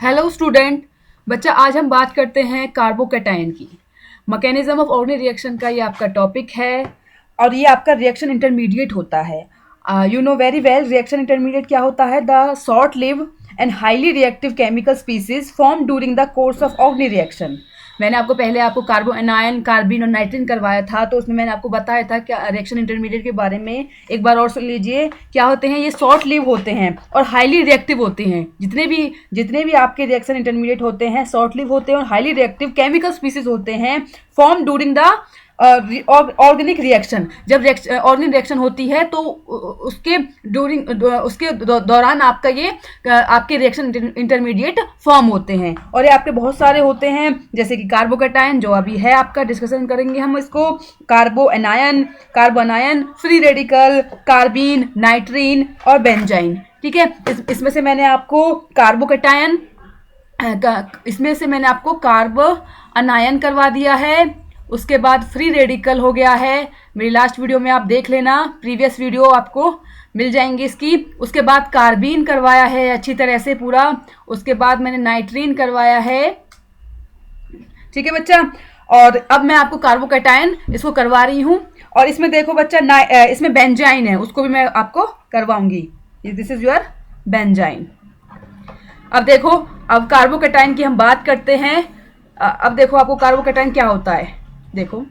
Hello student. बच्चा, आज हम बात करते हैं कार्बोकैटायन की। मैकेनिज्म ऑफ ऑर्गेनिक रिएक्शन का ये आपका टॉपिक है और ये आपका रिएक्शन इंटरमीडिएट होता है। You know very well reaction intermediate क्या होता है। The short live and highly reactive chemical species form during the course of organic reaction. मैंने पहले आपको कार्बो एनायन, कार्बिन और नाइट्रिन करवाया था, तो उसमें मैंने आपको बताया था क्या रिएक्शन इंटरमीडिएट के बारे में। एक बार और सुन लीजिए। क्या होते हैं ये? शॉर्ट लिव होते हैं और हाईली रिएक्टिव होते हैं। जितने भी आपके रिएक्शन इंटरमीडिएट होते हैं शॉर्ट लिव होते हैं और हाईली रिएक्टिव केमिकल स्पीसीज होते हैं, form during the organic reaction. जब ऑर्गेनिक रिएक्शन होती है तो उसके दौरान आपका ये आपके रिएक्शन इंटरमीडिएट फॉर्म होते हैं। और ये आपके बहुत सारे होते हैं, जैसे कि कार्बोकैटायन जो अभी है आपका, डिस्कशन करेंगे हम इसको। Carbo anion, free radical, carbene, nitrene और बेंजाइन। ठीक है, इसमें से मैंने आपको कार्बो एनायन करवा दिया है। उसके बाद फ्री रेडिकल हो गया है। मेरी लास्ट वीडियो में आप देख लेना, प्रीवियस वीडियो आपको मिल जाएंगी इसकी। उसके बाद कार्बीन करवाया है अच्छी तरह से पूरा। उसके बाद मैंने नाइट्रीन करवाया है। ठीक है बच्चा। और अब मैं आपको कार्बोकैटायन इसको करवा रही हूँ। और इसमें देखो बच्चा, इसमें बेंजाइन है, उसको भी मैं आपको करवाऊंगी। This is your benzyne. अब देखो, अब कार्बोकैटायन की हम बात करते हैं। अब देखो आपको कार्बोकैटायन क्या होता है। देखो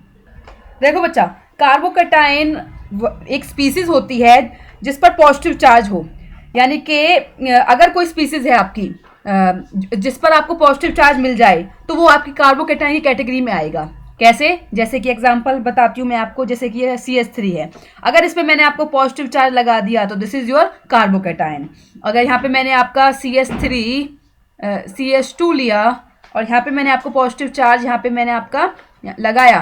बच्चा, कार्बोकैटायन एक स्पीसीज होती है जिस पर पॉजिटिव चार्ज हो। यानी कि अगर कोई स्पीसीज है आपकी जिस पर आपको पॉजिटिव चार्ज मिल जाए तो वो आपकी कार्बोकैटायन की कैटेगरी में आएगा। कैसे? जैसे कि एग्जांपल बताती हूँ मैं आपको। जैसे कि ये CH3 है, अगर इसमें मैंने आपको पॉजिटिव चार्ज लगा दिया तो दिस इज योर कार्बोकैटायन। अगर यहाँ पे मैंने आपका CH2 लिया और यहाँ पे मैंने आपको पॉजिटिव चार्ज यहाँ पे मैंने आपका लगाया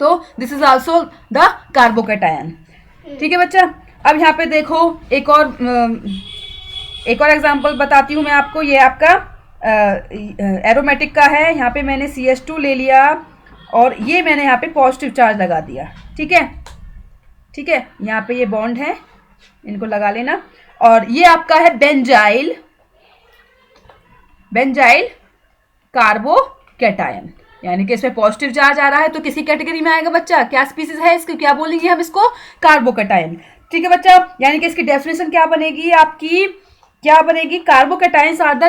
तो this is also the carbocation. ठीक है बच्चा। अब यहाँ पे देखो एक और एग्जांपल बताती हूँ मैं आपको। ये आपका एरोमेटिक का है। यहाँ पे मैंने CH2 ले लिया और ये मैंने यहाँ पे पॉजिटिव चार्ज लगा दिया। ठीक है, यहाँ पे ये बॉन्ड है, इनको लगा लेना। और ये आपका है बेंजाइल कार्बोकैटायन। यानी कि इसमें पॉजिटिव चार्ज आ रहा है तो किसी कैटेगरी में आएगा बच्चा? क्या स्पीसीज है इसको? क्या बोलेंगे हम इसको? कार्बोकैटायन। ठीक है बच्चा। यानी कि इसकी डेफिनेशन क्या बनेगी आपकी? Carbocations are the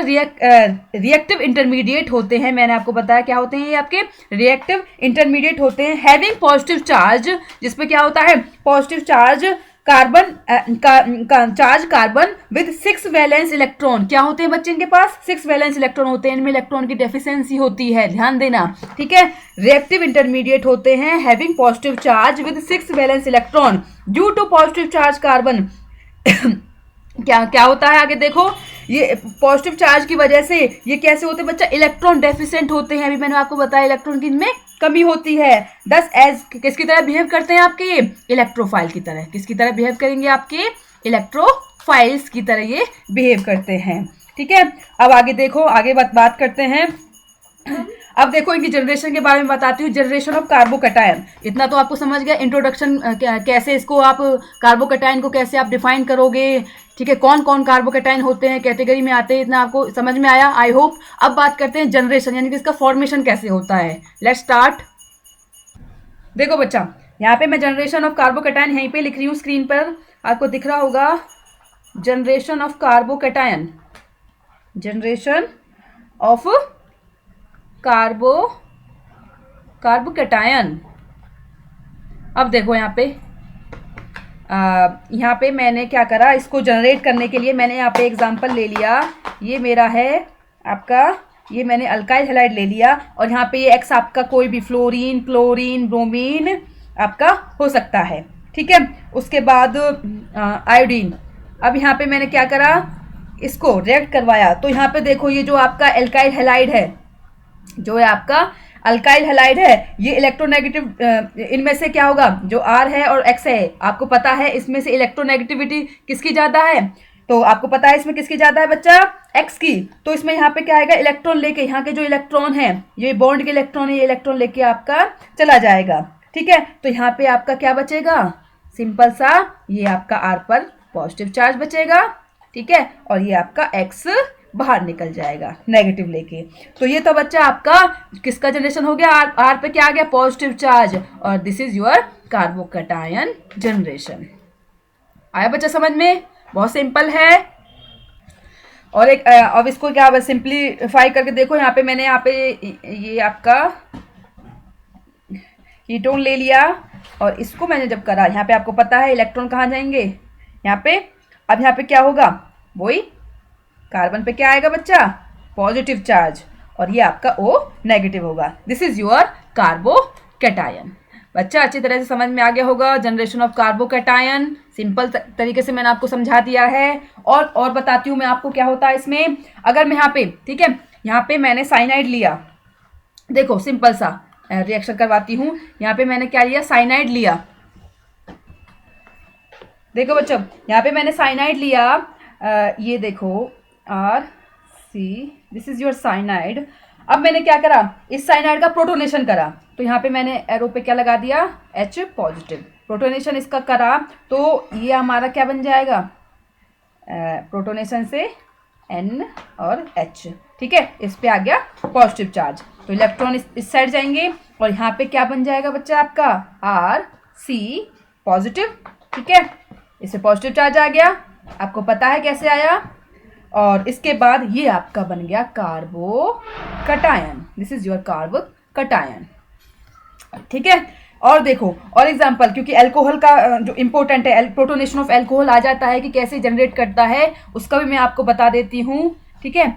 reactive intermediate होते हैं। मैंने आपको बताया क्या होते हैं ये आपके रिएक्टिव इंटरमीडिएट होते हैं, हैविंग पॉजिटिव चार्ज, जिसपे क्या होता है? Positive charge carbon with 6 valence electron. क्या होते हैं बच्चे इनके पास? 6 वैलेंस इलेक्ट्रॉन होते हैं। इनमें इलेक्ट्रॉन की डेफिशिएंसी होती है, ध्यान देना। ठीक है, रिएक्टिव इंटरमीडिएट होते हैं having positive charge with 6 valence electron due to positive charge carbon. क्या होता है आगे देखो। ये पॉजिटिव चार्ज की वजह से ये कैसे होते हैं बच्चा? इलेक्ट्रॉन डेफिशिएंट होते हैं। अभी मैंने आपको बताया इलेक्ट्रॉन की इनमें कमी होती है। दस एज किसकी तरह बिहेव करते हैं आपके? ये इलेक्ट्रोफाइल की तरह। किसकी तरह बिहेव करेंगे? आपके इलेक्ट्रोफाइल्स की तरह ये बिहेव करते हैं। ठीक है, अब आगे देखो, आगे बात करते हैं। अब देखो इनकी जनरेशन के बारे में बताती हूँ। जनरेशन ऑफ कार्बोकैटायन, इतना तो आपको समझ गया। इंट्रोडक्शन कैसे इसको आप कार्बोकैटायन को कैसे आप डिफाइन करोगे। ठीक है, कौन कौन कार्बोकैटायन होते हैं, कैटेगरी में आते हैं, इतना आपको समझ में आया आई होप। अब बात करते हैं जनरेशन, यानी कि इसका फॉर्मेशन कैसे होता है। Let's start. देखो बच्चा, यहाँ पे मैं जनरेशन ऑफ कार्बोकैटायन यहीं पे लिख रही हूँ, स्क्रीन पर आपको दिख रहा होगा। Generation of carbocation, generation of carbocation. अब देखो यहाँ पे मैंने क्या करा, इसको जनरेट करने के लिए मैंने यहाँ पे एग्जांपल ले लिया। ये मेरा है आपका, ये मैंने अल्काइल हैलाइड ले लिया और यहाँ पे ये एक्स आपका कोई भी फ्लोरीन, क्लोरीन, ब्रोमीन आपका हो सकता है। ठीक है, उसके बाद आयोडीन। अब यहाँ पे मैंने क्या करा, इसको रिएक्ट करवाया तो यहाँ पे देखो ये जो आपका अल्काइल हैलाइड है, जो है आपका अल्काइल हैलाइड है, ये इलेक्ट्रोनेगेटिव, इनमें से क्या होगा? जो R है और X है, आपको पता है इसमें से इलेक्ट्रोनेगेटिविटी किसकी ज़्यादा है? तो आपको पता है इसमें किसकी ज़्यादा है बच्चा? X की। तो इसमें यहाँ पे क्या आएगा? इलेक्ट्रॉन लेके, यहाँ के जो इलेक्ट्रॉन है, ये बॉन्ड के इलेक्ट्रॉन है, ये इलेक्ट्रॉन लेके आपका चला जाएगा। ठीक है, तो यहाँ पे आपका क्या बचेगा? सिंपल सा, ये आपका R पर पॉजिटिव चार्ज बचेगा। ठीक है, और ये आपका X बाहर निकल जाएगा नेगेटिव लेके। तो ये तो बच्चा आपका किसका जनरेशन हो गया, आर पे क्या आ गया, पॉजिटिव चार्ज, और this is your carbocation generation. आया बच्चा समझ में, बहुत सिंपल है। और एक अब इसको क्या सिंप्लीफाई करके देखो, यहाँ पे मैंने यहाँ पे ये आपका कीटोन ले लिया और इसको मैंने जब करा, यहाँ पे आपको पता है इलेक्ट्रॉन कहाँ जाएंगे, यहाँ पे। अब यहाँ पे क्या होगा, वही कार्बन पे क्या आएगा बच्चा, पॉजिटिव चार्ज, और ये आपका O नेगेटिव होगा। This is your carbocation. बच्चा अच्छी तरह से समझ में आ गया होगा जनरेशन ऑफ कार्बोकैटायन। सिंपल तरीके से मैंने आपको समझा दिया है। और बताती हूँ मैं आपको क्या होता है इसमें। अगर मैं यहाँ पे, ठीक है, यहाँ पे मैंने साइनाइड लिया, देखो सिंपल सा रिएक्शन करवाती हूँ। यहाँ पे मैंने क्या लिया, साइनाइड लिया। देखो बच्चों, यहाँ पे मैंने साइनाइड लिया, ये देखो RC, this is your cyanide. अब मैंने क्या करा, इस साइनाइड का प्रोटोनेशन करा, तो यहाँ पे मैंने एरो पे क्या लगा दिया, H पॉजिटिव। प्रोटोनेशन इसका करा तो ये हमारा क्या बन जाएगा, प्रोटोनेशन से N और H, ठीक है, इस पे आ गया पॉजिटिव चार्ज। तो इलेक्ट्रॉन इस साइड जाएंगे और यहाँ पे क्या बन जाएगा बच्चा आपका RC पॉजिटिव, ठीक है, इससे पॉजिटिव चार्ज आ गया, आपको पता है कैसे आया। और इसके बाद ये आपका बन गया carbocation, this is your carbocation, ठीक है। और देखो और एग्जांपल, क्योंकि अल्कोहल का जो इम्पोर्टेंट है, प्रोटोनेशन ऑफ अल्कोहल आ जाता है कि कैसे जनरेट करता है, उसका भी मैं आपको बता देती हूँ, ठीक है।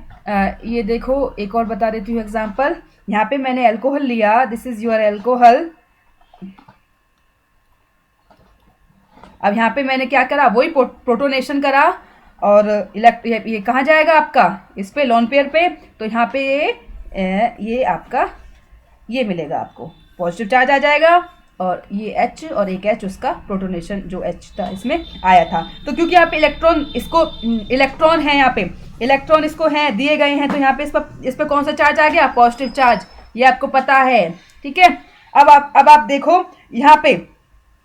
ये देखो एक और बता देती हूँ एग्जांपल। यहाँ पे मैंने अल्कोहल लिया, दिस इज योर अल्कोहल। अब यहाँ पे मैंने क्या करा, वही प्रोटोनेशन करा, और ये कहाँ जाएगा आपका, इस पे लोन पेयर पे, तो यहाँ पे ये आपका ये मिलेगा आपको, पॉजिटिव चार्ज आ जाएगा, और ये H और एक H उसका प्रोटोनेशन जो H था इसमें आया था। तो क्योंकि यहाँ पे इलेक्ट्रॉन है, यहाँ पे इलेक्ट्रॉन इसको है दिए गए हैं, तो यहाँ पे इस पर कौन सा चार्ज आ गया, पॉजिटिव चार्ज, ये आपको पता है, ठीक है। अब आप देखो यहाँ पे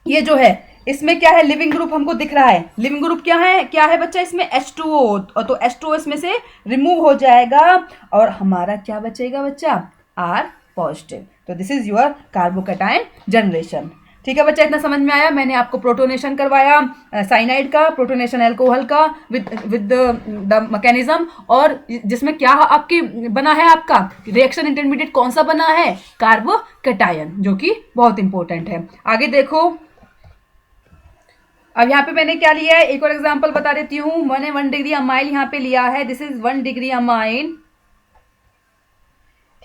ये जो है, इसमें क्या है, लिविंग ग्रुप हमको दिख रहा है। लिविंग ग्रुप क्या है बच्चा, इसमें H2O, तो H2O इसमें से रिमूव हो जाएगा और हमारा क्या बचेगा बच्चा, R पॉजिटिव। तो this is your carbocation generation, ठीक है बच्चा, इतना समझ में आया। मैंने आपको प्रोटोनेशन करवाया साइनाइड का, प्रोटोनेशन अल्कोहल का विद द मैकेनिज्म, और जिसमें क्या आपकी बना है, आपका रिएक्शन इंटरमीडिएट कौन सा बना है, कार्बोकैटायन, जो कि बहुत इंपॉर्टेंट है। आगे देखो, अब यहाँ पे मैंने क्या लिया है, एक और एग्जांपल बता देती हूँ। मैंने 1 डिग्री अमाइल यहाँ पे लिया है, दिस इज 1 डिग्री अमाइन,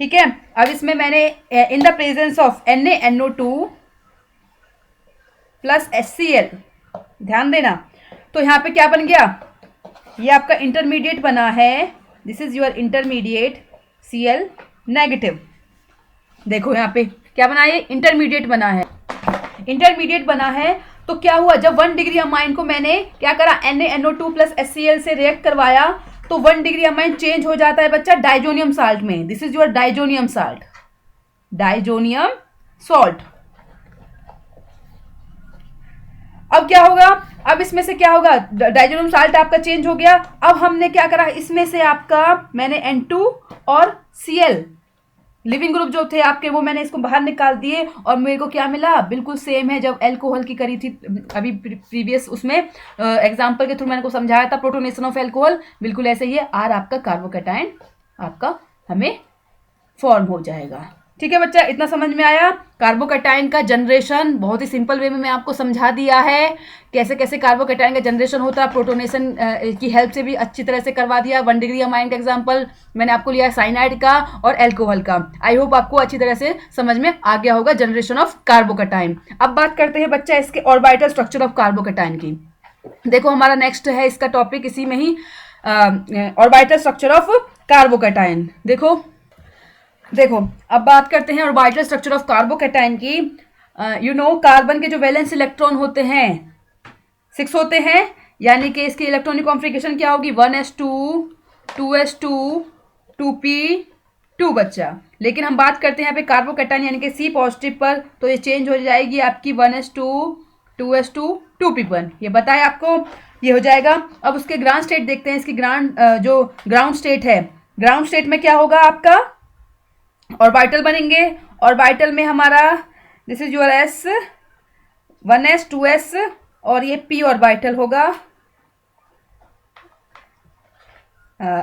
ठीक है। अब इसमें मैंने in the presence of NaNO2 plus HCl, ध्यान देना, तो यहाँ पे क्या बन गया, ये आपका इंटरमीडिएट बना है, this is your intermediate Cl negative. देखो यहाँ पे क्या बना है, इंटरमीडिएट बना है, इंटरमीडिएट बना है। तो क्या हुआ, जब 1 डिग्री अमाइन को मैंने क्या करा, NaNO2 प्लस HCl से रिएक्ट करवाया, तो 1 डिग्री अमाइन चेंज हो जाता है बच्चा डाइजोनियम साल्ट में, this is your diazonium salt, diazonium salt. अब क्या होगा, अब इसमें से क्या होगा, डाइजोनियम साल्ट आपका चेंज हो गया। अब हमने क्या करा, इसमें से आपका मैंने N2 और Cl लिविंग ग्रुप जो थे आपके, वो मैंने इसको बाहर निकाल दिए, और मेरे को क्या मिला, बिल्कुल सेम है जब अल्कोहल की करी थी अभी प्रीवियस उसमें एग्जांपल के थ्रू मैंने को समझाया था प्रोटोनेशन ऑफ अल्कोहल, बिल्कुल ऐसे ही है, R आपका कार्बोकैटायन आपका हमें फॉर्म हो जाएगा, ठीक है बच्चा, इतना समझ में आया। कार्बोकैटायन का जनरेशन बहुत ही सिंपल वे में मैं आपको समझा दिया है, कैसे कैसे कार्बोकैटायन का जनरेशन होता है, प्रोटोनेशन की हेल्प से भी अच्छी तरह से करवा दिया। 1 डिग्री अमाइन का एग्जांपल मैंने आपको लिया साइनाइड का और अल्कोहल का। आई होप आपको अच्छी तरह से समझ में आ गया होगा जनरेशन ऑफ कार्बोकैटायन। अब बात करते हैं बच्चा इसके ऑर्बिटल स्ट्रक्चर ऑफ कार्बोकैटायन की। देखो हमारा नेक्स्ट है इसका टॉपिक, इसी में ही ऑर्बिटल स्ट्रक्चर ऑफ कार्बोकैटायन। देखो अब बात करते हैं ऑर्बिटल स्ट्रक्चर ऑफ कार्बोकैटायन की। कार्बन के जो वैलेंस इलेक्ट्रॉन होते हैं 6 होते हैं, यानी कि इसकी इलेक्ट्रॉनिक कॉन्फ़िगरेशन क्या होगी, 1s2 2s2 2p2 बच्चा। लेकिन हम बात करते हैं यहाँ पे कार्बोकैटायन यानी कि C पॉजिटिव पर, तो ये चेंज हो जाएगी आपकी 1s2 2s2 2p1, ये बताया आपको। ये हो जाएगा। अब उसके ग्राउंड स्टेट देखते हैं, इसकी जो ग्राउंड स्टेट है, ग्राउंड स्टेट में क्या होगा आपका, ऑर्बिटल बनेंगे। ऑर्बिटल में हमारा this is your s, 1s 2s और ये p ऑर्बिटल होगा।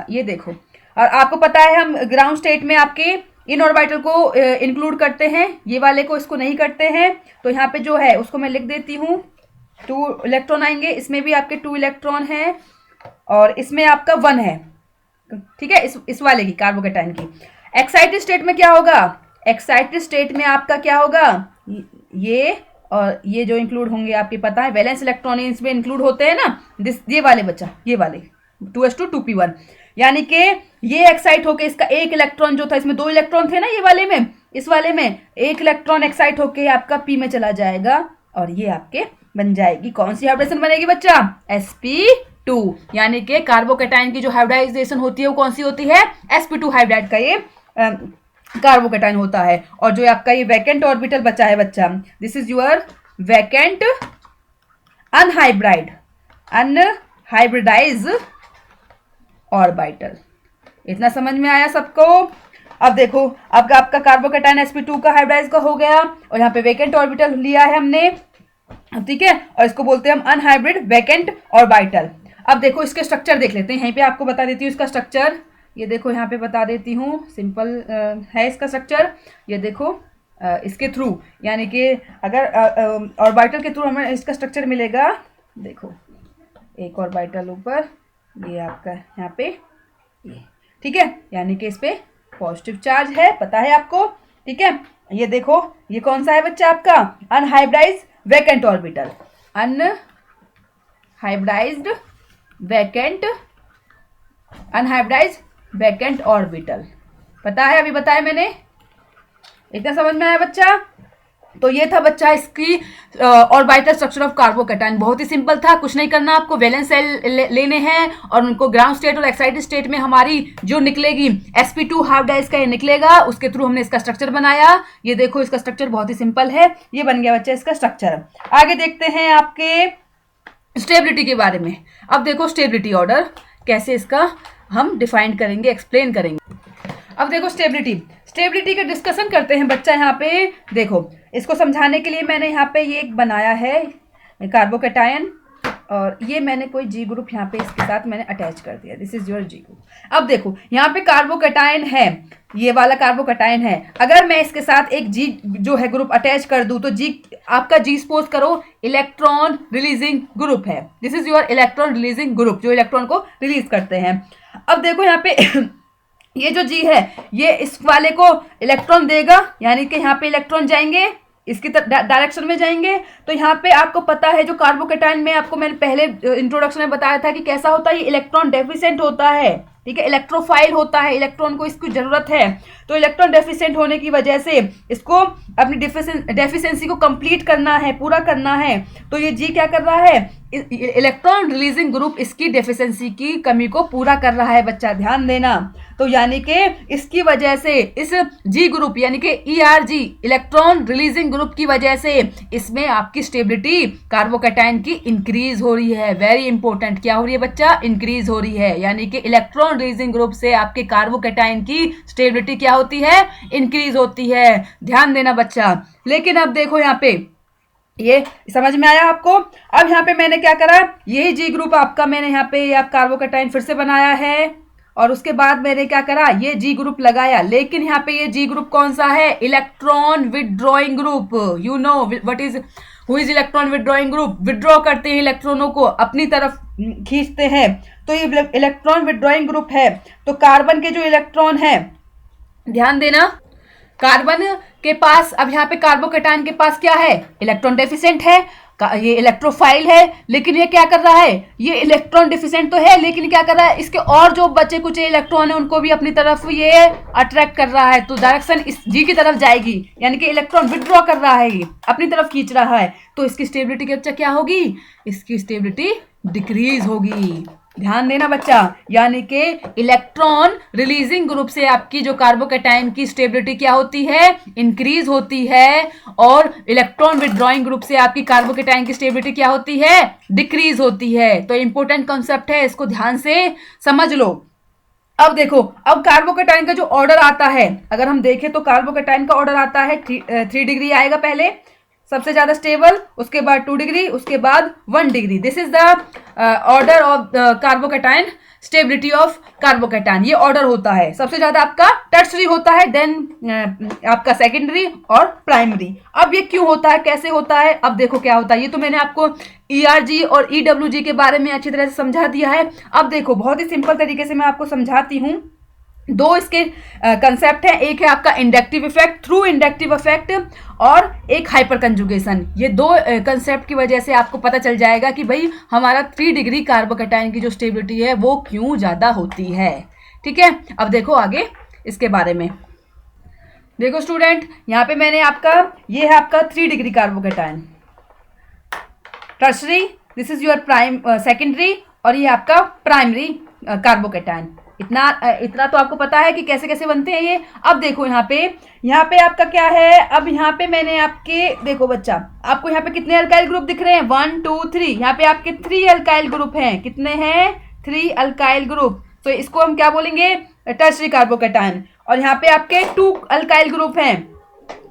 ये देखो, और आपको पता है हम ग्राउंड स्टेट में आपके इन ऑर्बिटल को इंक्लूड करते हैं, ये वाले को इसको नहीं करते हैं। तो यहाँ पे जो है उसको मैं लिख देती हूँ, 2 इलेक्ट्रॉन आएंगे, इसमें भी आपके 2 इलेक्ट्रॉन हैं और इसमें आपका 1 है, ठीक है, इस वाले की कार्बोकेटाइन की। एक्साइटेड स्टेट में क्या होगा, एक्साइटेड स्टेट में आपका क्या होगा, ये और ये जो इंक्लूड होंगे आपके पता है, वैलेंस इलेक्ट्रॉन इसमें इंक्लूड होते हैं ना, ये वाले बच्चा, ये वाले 2s2 2p1, यानी कि ये एक्साइट होके इसका एक इलेक्ट्रॉन जो था, इसमें 2 इलेक्ट्रॉन थे ना ये वाले में, इस वाले में एक इलेक्ट्रॉन एक्साइट होके आपका p में चला जाएगा और ये आपके बन जाएगी, कौन सी हाइब्रिडेशन बनेगी बच्चा, sp2, यानी कि कार्बोकेटाइन की जो हाइब्रिडाइजेशन होती है वो कौन सी होती है, sp2 हाइब्रिड का ये कार्बोकेटाइन होता है। और जो आपका ये वैकेंट ऑर्बिटल बचा है बच्चा, this is your vacant unhybridised orbital. इतना समझ में आया सबको। अब देखो, अब आपका कार्बोकेटाइन sp2 का हाइब्रिडाइज का हो गया और यहाँ पे वैकेंट ऑर्बिटल लिया है हमने, ठीक है, और इसको बोलते हैं हम अनहाइब्रिड वैकेंट ऑर्बिटल। अब देखो इसके स्ट्रक्चर देख लेते हैं, यहीं पे आपको बता देती हूँ इसका स्ट्रक्चर। ये देखो यहाँ पे बता देती हूँ, सिंपल है इसका स्ट्रक्चर। ये देखो इसके थ्रू, यानी कि अगर ऑर्बिटल के थ्रू हमें इसका स्ट्रक्चर मिलेगा, देखो एक ऑर्बिटल ऊपर, ये आपका यहाँ पे ये, ठीक है, यानी कि इस पे पॉजिटिव चार्ज है, पता है आपको, ठीक है। ये देखो ये कौन सा है बच्चा आपका, unhybridised vacant orbital, unhybridised vacant orbital, पता है, अभी बताया मैंने। इतना समझ में आया बच्चा। तो ये था बच्चा इसकी ऑर्बिटल स्ट्रक्चर ऑफ कार्बोकेटाइन, बहुत ही सिंपल था, कुछ नहीं करना आपको, वैलेंस सेल लेने हैं और उनको ग्राउंड स्टेट और एक्साइटेड स्टेट में हमारी जो निकलेगी sp2 हाइब्रिडाइज का ये निकलेगा, उसके थ्रू हमने इसका स्ट्रक्चर बनाया। ये देखो इसका स्ट्रक्चर बहुत ही सिंपल है, ये बन गया बच्चा इसका स्ट्रक्चर। आगे देखते हैं आपके स्टेबिलिटी के बारे में। अब देखो स्टेबिलिटी ऑर्डर कैसे इसका हम डिफाइन करेंगे, एक्सप्लेन करेंगे। अब देखो स्टेबिलिटी का डिस्कशन करते हैं बच्चा। यहाँ पे देखो, इसको समझाने के लिए मैंने यहाँ पे ये एक बनाया है कार्बोकेटाइन, और ये मैंने कोई जी ग्रुप यहाँ पे इसके साथ मैंने अटैच कर दिया, this is your G group. अब देखो यहाँ पे कार्बोकेटाइन है, ये वाला कार्बोकेटाइन है, अगर मैं इसके साथ एक जी जो है ग्रुप अटैच कर दूं तो जी आपका जी सपोज करो इलेक्ट्रॉन रिलीजिंग ग्रुप है, this is your electron releasing group, जो इलेक्ट्रॉन को रिलीज करते हैं। अब देखो यहाँ पे ये जो जी है ये इस वाले को इलेक्ट्रॉन देगा, यानी कि यहाँ पे इलेक्ट्रॉन जाएंगे इसकी डायरेक्शन में जाएंगे। तो यहाँ पे आपको पता है जो कार्बोकेटाइन में आपको मैंने पहले इंट्रोडक्शन में बताया था कि कैसा होता है, ये इलेक्ट्रॉन डेफिशिएंट होता है, ठीक है, इलेक्ट्रोफाइल होता है, इलेक्ट्रॉन को इसकी जरूरत है। तो इलेक्ट्रॉन डेफिशिएंट होने की वजह से इसको अपनी डेफिशिएंसी को कंप्लीट करना है, पूरा करना है। तो ये जी क्या कर रहा है, इलेक्ट्रॉन रिलीजिंग ग्रुप इसकी डेफिशिएंसी की कमी को पूरा कर रहा है बच्चा, ध्यान देना। तो यानी कि इसकी वजह से इस जी ग्रुप यानी कि ERG इलेक्ट्रॉन रिलीजिंग ग्रुप की वजह से इसमें आपकी स्टेबिलिटी कार्बोकेटाइन की इंक्रीज हो रही है। वेरी इंपॉर्टेंट, क्या हो रही है बच्चा, इंक्रीज हो रही है, यानी कि इलेक्ट्रॉन रिलीजिंग ग्रुप से आपके कार्बोकेटाइन की स्टेबिलिटी क्या होती है, इंक्रीज होती है, ध्यान देना बच्चा। लेकिन अब देखो यहाँ पे ये समझ में आया आपको। अब यहाँ पे मैंने क्या करा, यही जी ग्रुप आपका मैंने यहाँ पे आप कार्बोकेटाइन फिर से बनाया है और उसके बाद मैंने क्या करा, ये जी ग्रुप लगाया। लेकिन यहाँ पे ये जी ग्रुप कौन सा है, electron withdrawing group. You know what is, who is electron withdrawing group, withdraw करते हैं इलेक्ट्रॉनों को, अपनी तरफ खींचते हैं। तो ये इलेक्ट्रॉन विदड्रॉइंग ग्रुप है। तो कार्बन के जो इलेक्ट्रॉन है, ध्यान देना, कार्बन के पास, अब यहाँ पे कार्बोकेटाइन के पास क्या है, इलेक्ट्रॉन डेफिशिएंट है, ये इलेक्ट्रोफाइल है, लेकिन ये क्या कर रहा है, ये इलेक्ट्रॉन डेफिशिएंट तो है लेकिन क्या कर रहा है, इसके और जो बचे कुछ इलेक्ट्रॉन है उनको भी अपनी तरफ ये अट्रैक्ट कर रहा है। तो डायरेक्शन इस जी की तरफ जाएगी, यानी कि इलेक्ट्रॉन विदड्रॉ कर रहा है, ये अपनी तरफ खींच रहा है। तो इसकी स्टेबिलिटी क्या होगी, इसकी स्टेबिलिटी डिक्रीज होगी। ध्यान देना बच्चा, यानी कि इलेक्ट्रॉन रिलीजिंग ग्रुप से आपकी जो कार्बोकैटायन की स्टेबिलिटी क्या होती है, इंक्रीज होती है, और इलेक्ट्रॉन विड्रॉइंग ग्रुप से आपकी कार्बोकैटायन की स्टेबिलिटी क्या होती है, डिक्रीज होती है। तो इंपॉर्टेंट कॉन्सेप्ट है, इसको ध्यान से समझ लो। अब देखो, अब कार्बोकैटायन का जो ऑर्डर आता है, अगर हम देखें तो कार्बोकैटायन का ऑर्डर आता है 3 डिग्री आएगा पहले, सबसे ज्यादा स्टेबल, उसके बाद 2 डिग्री, उसके बाद 1 degree. This is the order of carbocation, stability of carbocation, ये ऑर्डर होता है। सबसे ज्यादा आपका टर्शरी होता है, देन आपका सेकेंडरी और प्राइमरी। अब ये क्यों होता है, कैसे होता है, अब देखो क्या होता है। ये तो मैंने आपको ERG और EWG के बारे में अच्छी तरह से समझा दिया है। अब देखो, बहुत ही सिंपल तरीके से मैं आपको समझाती हूँ। दो इसके कंसेप्ट है, एक है आपका inductive effect, through inductive effect, और एक हाइपर कंजुगेशन। ये दो कंसेप्ट की वजह से आपको पता चल जाएगा कि भाई हमारा 3 डिग्री कार्बोकैटायन की जो स्टेबिलिटी है वो क्यों ज़्यादा होती है। ठीक है, अब देखो आगे इसके बारे में। देखो स्टूडेंट, यहाँ पे मैंने आपका, ये है आपका 3 degree carbocation, tertiary, this is your prime secondary, और ये आपका प्राइमरी कार्बोकैटायन। इतना तो आपको पता है कि कैसे कैसे बनते हैं ये। अब देखो यहाँ पे आपका क्या है, अब यहाँ पे मैंने आपके, देखो बच्चा, आपको यहाँ पे कितने अल्काइल ग्रुप दिख रहे हैं, 1 2 3, यहाँ पे आपके 3 अल्काइल ग्रुप हैं। कितने हैं, 3 अल्काइल ग्रुप। तो इसको हम क्या बोलेंगे, टर्शरी कार्बोकैटायन। और यहाँ पे आपके 2 अल्काइल ग्रुप हैं,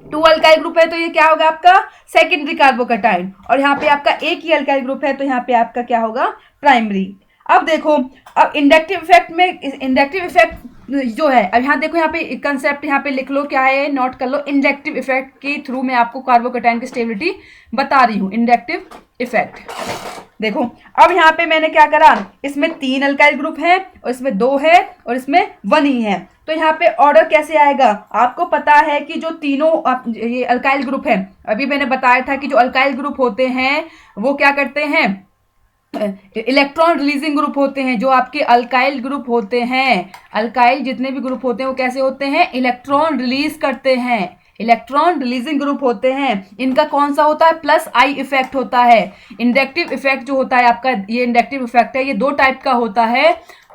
2 अल्काइल ग्रुप है, तो ये क्या होगा आपका सेकेंडरी कार्बोकैटायन। और यहाँ पे आपका एक ही अल्काइल ग्रुप है, तो यहाँ पे आपका क्या होगा, प्राइमरी। अब देखो, अब इंडक्टिव इफेक्ट में, इंडक्टिव इफेक्ट जो है, अब यहाँ देखो, यहाँ पे कंसेप्ट यहाँ पे लिख लो, क्या है, नोट कर लो। इंडक्टिव इफेक्ट के थ्रू मैं आपको कार्बोकैटायन की स्टेबिलिटी बता रही हूँ, इंडक्टिव इफेक्ट। देखो, अब यहाँ पे मैंने क्या करा, इसमें 3 अल्काइल ग्रुप है, और इसमें 2 है, और इसमें 1 ही है। तो यहाँ पे ऑर्डर कैसे आएगा, आपको पता है कि जो तीनों ये अल्काइल ग्रुप है, अभी मैंने बताया था कि जो अल्काइल ग्रुप होते हैं वो क्या करते हैं, इलेक्ट्रॉन रिलीजिंग ग्रुप होते हैं। जो आपके अल्काइल ग्रुप होते हैं, अल्काइल जितने भी ग्रुप होते हैं वो कैसे होते हैं, इलेक्ट्रॉन रिलीज करते हैं, इलेक्ट्रॉन रिलीजिंग ग्रुप होते हैं। इनका कौन सा होता है, प्लस आई इफेक्ट होता है। इंडक्टिव इफेक्ट जो होता है आपका, ये इंडक्टिव इफेक्ट है, ये 2 टाइप का होता है,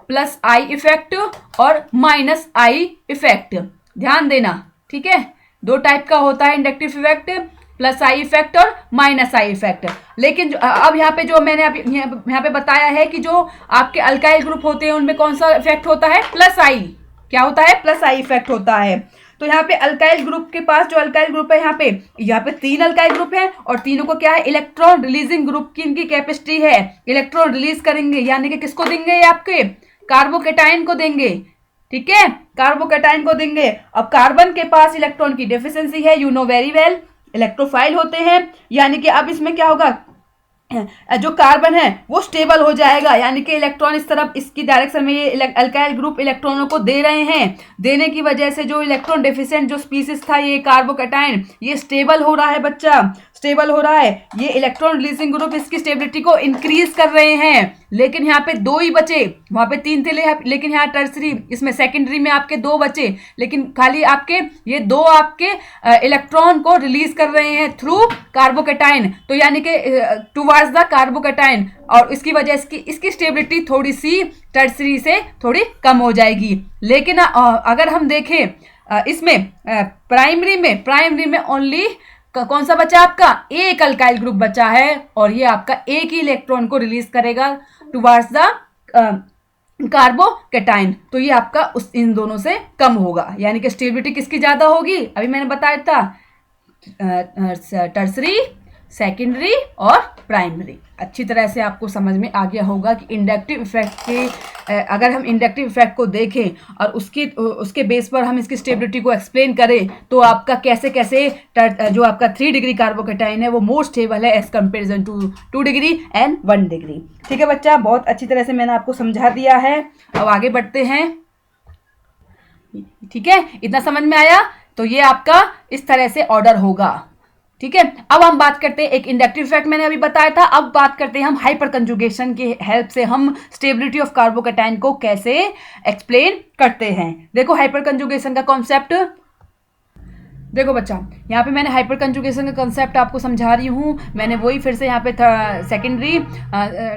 प्लस आई इफेक्ट और माइनस आई इफेक्ट। ध्यान देना, ठीक है, 2 टाइप का होता है inductive effect, plus I effect और माइनस आई इफेक्ट। लेकिन अब यहाँ पे जो मैंने यहाँ पे बताया है कि जो आपके अल्काइल ग्रुप होते हैं उनमें कौन सा इफेक्ट होता है, प्लस आई। क्या होता है, प्लस आई इफेक्ट होता है। तो यहाँ पे अल्काइल ग्रुप के पास, जो अल्काइल ग्रुप है, यहाँ पे 3 अल्काइल ग्रुप है, और तीनों को क्या है, इलेक्ट्रॉन रिलीजिंग ग्रुप की इनकी कैपेसिटी है, इलेक्ट्रॉन रिलीज करेंगे, यानी कि किसको देंगे, ये आपके कार्बोकैटायन को देंगे। ठीक है, कार्बोकैटायन को देंगे। अब कार्बन के पास इलेक्ट्रॉन की डेफिशिएंसी है, you know very well, electrophile होते हैं, यानी कि अब इसमें क्या होगा, जो कार्बन है वो स्टेबल हो जाएगा, यानी कि इलेक्ट्रॉन इस तरफ, इसकी डायरेक्शन में ये अल्काइल ग्रुप इलेक्ट्रॉनों को दे रहे हैं। देने की वजह से जो इलेक्ट्रॉन डेफिशिएंट जो स्पीसीज था ये कार्बोकैटायन, ये स्टेबल हो रहा है बच्चा, स्टेबल हो रहा है। ये इलेक्ट्रॉन रिलीजिंग ग्रुप इसकी स्टेबिलिटी को इंक्रीज कर रहे हैं। लेकिन यहाँ पे 2 ही बचे, वहां पे 3 थे, लेकिन यहाँ टर्सरी, इसमें सेकेंडरी में आपके 2 बचे, लेकिन खाली आपके ये 2 आपके इलेक्ट्रॉन को रिलीज कर रहे हैं थ्रू कार्बोकैटायन। तो यानी कि टुवर्ड्स द कार्बोकैटायन, और इसकी वजह से इसकी स्टेबिलिटी थोड़ी सी टर्सरी से थोड़ी कम हो जाएगी। लेकिन अगर हम देखें इसमें प्राइमरी में ओनली कौन सा बचा आपका, एक अल्काइल ग्रुप बचा है, और ये आपका एक ही इलेक्ट्रॉन को रिलीज करेगा टुवर्ड्स द कार्बोकैटायन। तो ये आपका इन दोनों से कम होगा, यानी कि स्टेबिलिटी किसकी ज्यादा होगी, अभी मैंने बताया था, टर्सरी, सेकेंडरी और प्राइमरी। अच्छी तरह से आपको समझ में आ गया होगा कि इंडक्टिव इफेक्ट के, अगर हम इंडक्टिव इफेक्ट को देखें और उसके बेस पर हम इसकी स्टेबिलिटी को एक्सप्लेन करें, तो आपका कैसे कैसे जो आपका 3 डिग्री कार्बोकैटायन है वो मोर स्टेबल है as comparison to 2 degree and 1 degree. ठीक है बच्चा, बहुत अच्छी तरह से मैंने आपको समझा दिया है। अब आगे बढ़ते हैं। ठीक है, इतना समझ में आया। तो ये आपका इस तरह से ऑर्डर होगा। ठीक है, अब हम बात करते हैं, एक इंडक्टिव इफेक्ट मैंने अभी बताया था, अब बात करते हैं हम हाइपर कंजुगेशन की हेल्प से हम स्टेबिलिटी ऑफ कार्बोकैटायन को कैसे एक्सप्लेन करते हैं। देखो हाइपर कंजुगेशन का कॉन्सेप्ट, देखो बच्चा, यहाँ पे मैंने हाइपर कंजुगेशन का कंसेप्ट आपको समझा रही हूँ। मैंने वही फिर से यहाँ पे सेकेंडरी,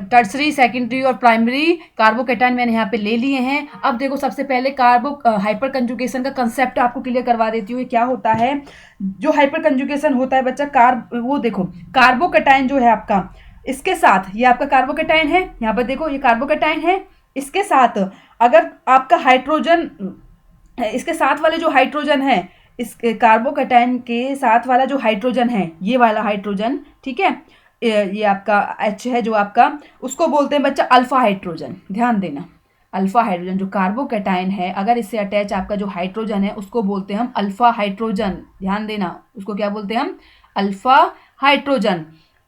टर्सरी, सेकेंडरी और प्राइमरी कार्बोकैटायन मैंने यहाँ पे ले लिए हैं। अब देखो सबसे पहले हाइपर कंजुगेशन का कंसेप्ट आपको क्लियर करवा देती हूँ। क्या होता है जो हाइपर कंजुगेशन होता है बच्चा, वो देखो कार्बोकैटायन जो है आपका, इसके साथ ये आपका कार्बोकैटायन है, यहाँ पर देखो ये कार्बोकैटायन है, इसके साथ अगर आपका हाइड्रोजन, इसके साथ वाले जो हाइड्रोजन है, इस कार्बोकैटायन के साथ वाला जो हाइड्रोजन है, ये वाला हाइड्रोजन, ठीक है, ये आपका H है जो आपका, उसको बोलते हैं बच्चा अल्फा हाइड्रोजन। ध्यान देना, अल्फा हाइड्रोजन जो कार्बोकैटायन है, अगर इससे अटैच आपका जो हाइड्रोजन है उसको बोलते हैं हम अल्फा हाइड्रोजन। ध्यान देना, उसको क्या बोलते हैं हम? Alpha hydrogen.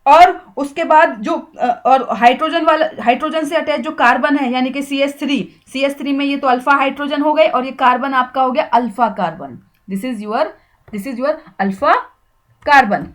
और उसके बाद जो और हाइड्रोजन से अटैच जो कार्बन है, यानी कि CH3 में ये तो अल्फा हाइड्रोजन हो गए, और ये कार्बन आपका हो गया alpha carbon. This is your alpha carbon.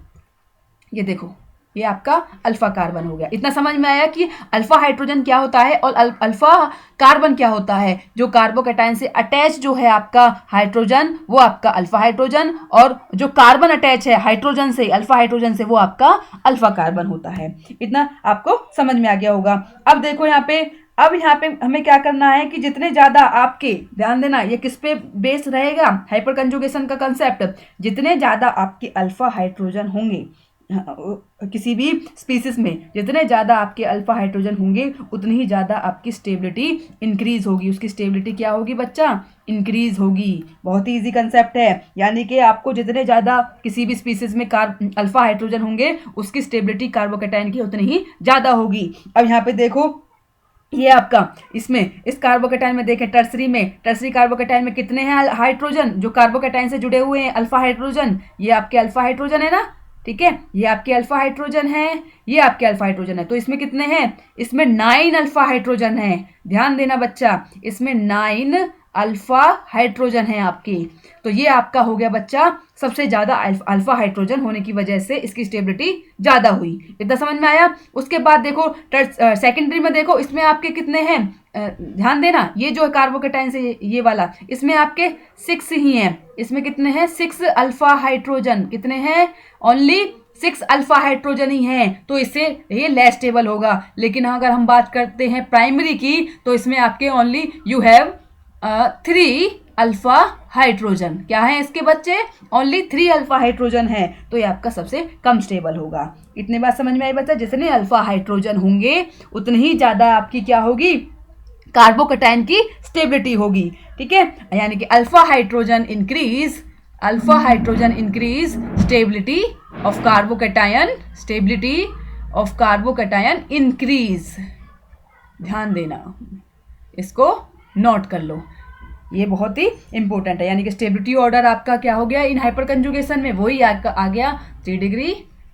ये देखो, ये आपका अल्फा कार्बन हो गया। इतना समझ में आया कि अल्फा हाइड्रोजन क्या होता है और अल्फा कार्बन क्या होता है। जो कार्बोकैटायन से अटैच जो है आपका हाइड्रोजन, वो आपका अल्फा हाइड्रोजन, और जो कार्बन अटैच है हाइड्रोजन से, अल्फा हाइड्रोजन से, वो आपका अल्फा कार्बन होता है। इतना आपको समझ में आ गया होगा। अब देखो यहाँ पे हमें क्या करना है कि जितने ज़्यादा आपके, ध्यान देना, ये किस पे बेस रहेगा हाइपर कंजुगेशन का कंसेप्ट, जितने ज़्यादा आपके अल्फा हाइड्रोजन होंगे किसी भी स्पीसीज में, जितने ज़्यादा आपके अल्फा हाइड्रोजन होंगे उतनी ही ज़्यादा आपकी स्टेबिलिटी इंक्रीज होगी। उसकी स्टेबिलिटी क्या होगी बच्चा? इंक्रीज होगी। बहुत ही इजी कंसेप्ट है, यानी कि आपको जितने ज़्यादा किसी भी स्पीसीज में अल्फा हाइड्रोजन होंगे उसकी स्टेबिलिटी कार्बोकैटायन की उतनी ही ज़्यादा होगी। अब यहाँ पे देखो, ये आपका इस कार्बोकैटायन में देखें, टर्सरी कार्बोकैटायन में कितने हैं हाइड्रोजन जो कार्बोकैटायन से जुड़े हुए हैं? Alpha hydrogen. ये आपके अल्फा हाइड्रोजन है ना, ठीक है, ये आपके अल्फा हाइड्रोजन है, ये आपके अल्फा हाइड्रोजन है। तो इसमें कितने हैं? इसमें 9 अल्फा हाइड्रोजन है। ध्यान देना बच्चा, इसमें 9 अल्फा हाइड्रोजन है आपकी। तो ये आपका हो गया बच्चा सबसे ज़्यादा अल्फा हाइड्रोजन होने की वजह से इसकी स्टेबिलिटी ज़्यादा हुई। इतना समझ में आया? उसके बाद देखो सेकेंडरी में देखो, इसमें आपके कितने हैं? ध्यान देना, ये जो कार्बोकैटायन से ये वाला, इसमें आपके 6 ही हैं। इसमें कितने हैं? 6 अल्फा हाइड्रोजन। कितने हैं? ओनली 6 अल्फा हाइड्रोजन ही हैं। तो इससे ये लेस स्टेबल होगा। लेकिन अगर हम बात करते हैं प्राइमरी की, तो इसमें आपके only you have 3 alpha hydrogen. क्या है इसके बच्चे? ओनली 3 अल्फा हाइड्रोजन है। तो ये आपका सबसे कम स्टेबल होगा। इतनी बात समझ में आई बच्चा? जितने अल्फा हाइड्रोजन होंगे उतनी ही ज़्यादा आपकी क्या होगी? कार्बोकैटायन की स्टेबिलिटी होगी। ठीक है, यानी कि alpha hydrogen increase stability of carbocation increase. ध्यान देना, इसको नोट कर लो, ये बहुत ही इंपॉर्टेंट है। यानी कि स्टेबिलिटी ऑर्डर आपका क्या हो गया इन हाइपर कंजुगेशन में? वही आ गया 3 डिग्री,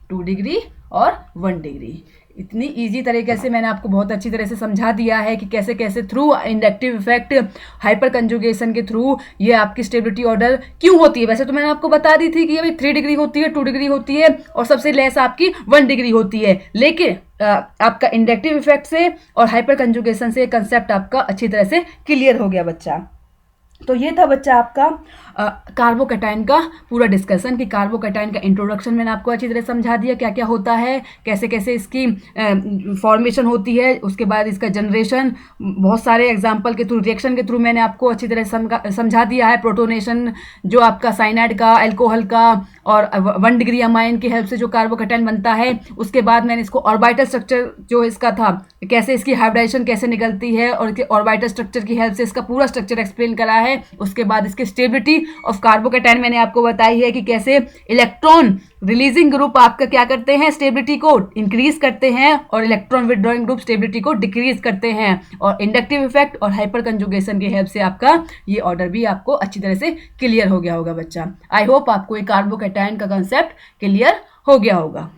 2 डिग्री और 1 डिग्री। इतनी इजी तरीके से मैंने आपको बहुत अच्छी तरह से समझा दिया है कि कैसे कैसे through inductive effect hyper conjugation के थ्रू ये आपकी स्टेबिलिटी ऑर्डर क्यों होती है। वैसे तो मैंने आपको बता दी थी कि ये 3 डिग्री होती है, 2 डिग्री होती है और सबसे लेस आपकी 1 डिग्री होती है। लेकिन आपका इंडक्टिव इफेक्ट से और हाइपर कंजुगेशन से कंसेप्ट आपका अच्छी तरह से क्लियर हो गया बच्चा। तो ये था बच्चा आपका कार्बोकैटायन का पूरा डिस्कशन कि कार्बोकैटायन का इंट्रोडक्शन मैंने आपको अच्छी तरह समझा दिया, क्या क्या होता है, कैसे कैसे इसकी फॉर्मेशन होती है, उसके बाद इसका जनरेशन, बहुत सारे एग्जांपल के थ्रू, रिएक्शन के थ्रू मैंने आपको अच्छी तरह समझा दिया है। प्रोटोनेशन जो आपका साइनाइड का, अल्कोहल का और 1 डिग्री अमाइन की हेल्प से जो कार्बोकैटायन बनता है। उसके बाद मैंने इसको ऑर्बिटल स्ट्रक्चर जो इसका था, कैसे इसकी हाइब्रिडाइजेशन कैसे निकलती है और ऑर्बिटल स्ट्रक्चर की हेल्प से इसका पूरा स्ट्रक्चर एक्सप्लेन करा है। उसके बाद इसकी स्टेबिलिटी ऑफ कार्बोकैटायन मैंने आपको बताई है कि कैसे इलेक्ट्रॉन रिलीजिंग ग्रुप आपका क्या करते हैं, स्टेबिलिटी को इंक्रीज करते हैं और इलेक्ट्रॉन विड्रॉइंग ग्रुप स्टेबिलिटी को डिक्रीज करते हैं। और इंडक्टिव इफेक्ट और हाइपर कंजुगेशन की हेल्प से आपका ये ऑर्डर भी आपको अच्छी तरह से क्लियर हो गया होगा बच्चा। आई होप आपको ये कार्बोकैटायन का कंसेप्ट क्लियर हो गया होगा।